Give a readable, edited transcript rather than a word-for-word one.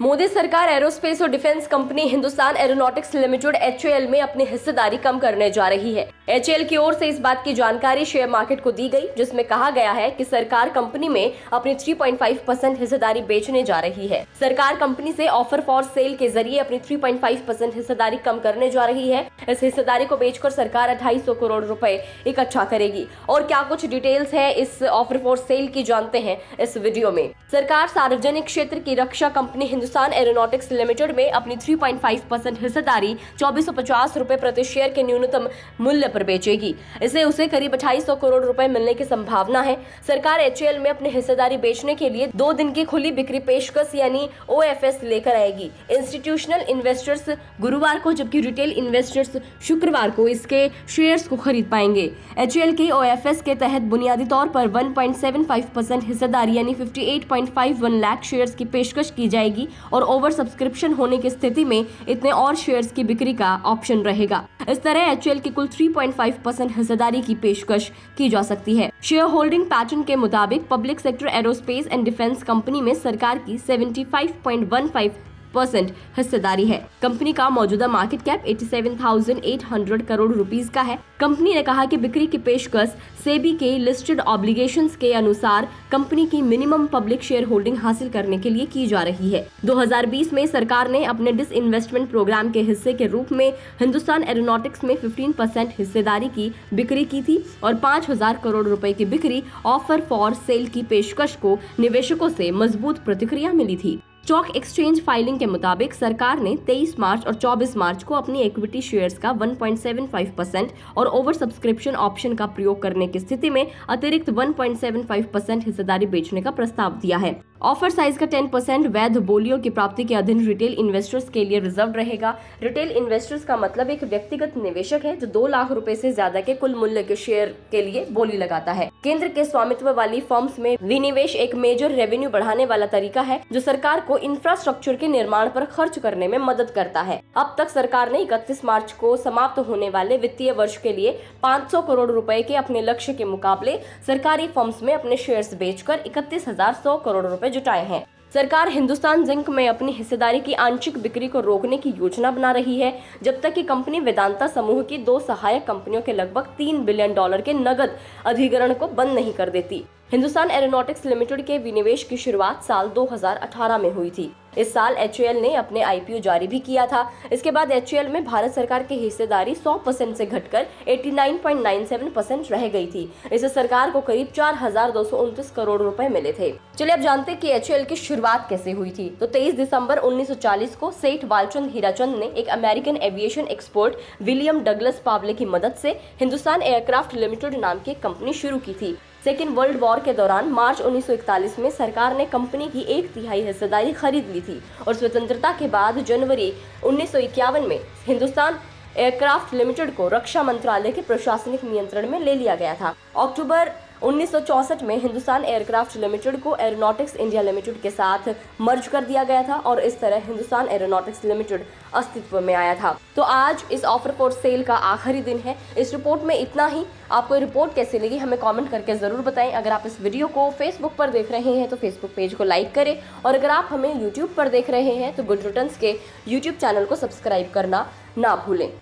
मोदी सरकार एरोस्पेस और defence company Hindustan aeronautics limited (HAL) में अपनी हिस्सेदारी कम करने जा रही है। HAL की ओर से इस बात की जानकारी शेयर मार्केट को दी गई, जिसमें कहा गया है कि सरकार कंपनी में अपनी 3.5% हिस्सेदारी बेचने जा रही है। सरकार कंपनी से ऑफर फॉर सेल के जरिए अपनी 3.5% हिस्सेदारी कम करने जा रही है। इस हिस्सेदारी को बेचकर सरकार 250 करोड़ रुपए इकट्ठा करेगी। और क्या कुछ डिटेल्स है इस ऑफर फॉर सेल की, जानते हैं इस वीडियो में। सरकार सार्वजनिक क्षेत्र की रक्षा कंपनी हिंदुस्तान एरोनॉटिक्स लिमिटेड में अपनी 3.5% हिस्सेदारी 2450 रुपए प्रति शेयर के न्यूनतम मूल्य पर बेचेगी। इसे उसे करीब 250 करोड़ रुपए मिलने की संभावना है। सरकार HAL में अपनी हिस्सेदारी बेचने के लिए 2 दिन की खुली बिक्री पेशकश यानी OFS लेकर आएगी। इंस्टीट्यूशनल इन्वेस्टर्स गुरुवार को, जबकि रिटेल इन्वेस्टर्स शुक्रवार को इसके शेयर्स को खरीद पाएंगे। HAL के OFS के तहत बुनियादी तौर पर 1.75% हिस्सेदारी यानी 58.51 लाख शेयर्स की पेशकश की जाएगी और ओवर सब्सक्रिप्शन होने की स्थिति में इतने और शेयर्स की बिक्री का ऑप्शन रहेगा। इस तरह HAL की कुल 3.5% हिस्सेदारी की पेशकश की जा सकती है। शेयर होल्डिंग पैटर्न के मुताबिक public sector aerospace and defence company में सरकार की 75.15% हिस्सेदारी है। कंपनी का मौजूदा मार्केट कैप 87,800 करोड़ रुपीस का है। कंपनी ने कहा कि बिक्री की पेशकश सेबी के लिस्टेड ऑब्लिगेशंस के अनुसार कंपनी की मिनिमम पब्लिक शेयर होल्डिंग हासिल करने के लिए की जा रही है। 2020 में सरकार ने अपने डिसइन्वेस्टमेंट प्रोग्राम के हिस्से के रूप में हिंदुस्तान एरोनॉटिक्स में 15% हिस्सेदारी की बिक्री की थी और 5,000 करोड़ रुपए की बिक्री ऑफर फॉर सेल की पेशकश को निवेशकों से मजबूत प्रतिक्रिया मिली थी। स्टॉक एक्सचेंज फाइलिंग के मुताबिक सरकार ने 23 मार्च और 24 मार्च को अपनी इक्विटी शेयर्स का 1.75% और ओवर सब्सक्रिप्शन ऑप्शन का प्रयोग करने की स्थिति में अतिरिक्त 1.75% हिस्सेदारी बेचने का प्रस्ताव दिया है। ऑफर साइज का 10% वैध बोलियों की प्राप्ति के अधीन रिटेल इन्वेस्टर्स के लिए रिजर्व रहेगा। रिटेल इन्वेस्टर्स का मतलब एक व्यक्तिगत निवेशक है जो 2 लाख रुपए से ज्यादा के कुल मूल्य के शेयर के लिए बोली लगाता है। केंद्र के स्वामित्व वाली फर्म्स में विनिवेश एक मेजर रेवेन्यू बढ़ाने वाला तरीका है जो सरकार को इंफ्रास्ट्रक्चर के निर्माण पर खर्च करने में मदद करता है। अब तक सरकार ने 31 मार्च को समाप्त होने वाले वित्तीय वर्ष के लिए 500 करोड़ रुपए के अपने लक्ष्य के मुकाबले सरकारी फर्म्स में अपने शेयर्स बेचकर 31,100 करोड़ रुपए जुटाए हैं। सरकार हिंदुस्तान जिंक में अपनी हिस्सेदारी की आंशिक बिक्री को रोकने की योजना बना रही है जब तक कि कंपनी वेदांता समूह की 2 सहायक कंपनियों के लगभग $3 बिलियन के नगद अधिग्रहण को बंद नहीं कर देती। हिंदुस्तान एरोनॉटिक्स लिमिटेड के विनिवेश की शुरुआत साल 2018 में हुई थी। इस साल HAL ने अपने IPO जारी भी किया था। इसके बाद HAL में भारत सरकार की हिस्सेदारी 100% से घटकर 89.97% रह गई थी। इससे सरकार को करीब 4,229 करोड़ रुपए मिले थे। चलिए अब जानते हैं कि HAL की शुरुआत कैसे हुई थी। तो 23 दिसंबर 1940 को सेठ बालचंद हीराचंद ने एक American aviation expert William Douglas Pawley की मदद से हिंदुस्तान एयरक्राफ्ट लिमिटेड नाम की एक कंपनी शुरू की थी। सेकेंड वर्ल्ड वॉर के दौरान मार्च 1941 में सरकार ने कंपनी की 1/3 हिस्सेदारी खरीद ली थी और स्वतंत्रता के बाद जनवरी 1951 में हिंदुस्तान एयरक्राफ्ट लिमिटेड को रक्षा मंत्रालय के प्रशासनिक नियंत्रण में ले लिया गया था। अक्टूबर 1964 में हिंदुस्तान एयरक्राफ्ट लिमिटेड को एरोनॉटिक्स इंडिया लिमिटेड के साथ मर्ज कर दिया गया था और इस तरह हिंदुस्तान एरोनॉटिक्स लिमिटेड अस्तित्व में आया था। तो आज इस ऑफर फॉर सेल का आखिरी दिन है। इस रिपोर्ट में इतना ही। आपको रिपोर्ट कैसी लगी हमें कमेंट करके जरूर बताएं। अगर आप इस वीडियो को फेसबुक पर देख रहे हैं तो फेसबुक पेज को लाइक करें और अगर आप हमें यूट्यूब पर देख रहे हैं तो गुड रिटर्न्स के यूट्यूब चैनल को सब्सक्राइब करना ना भूलें।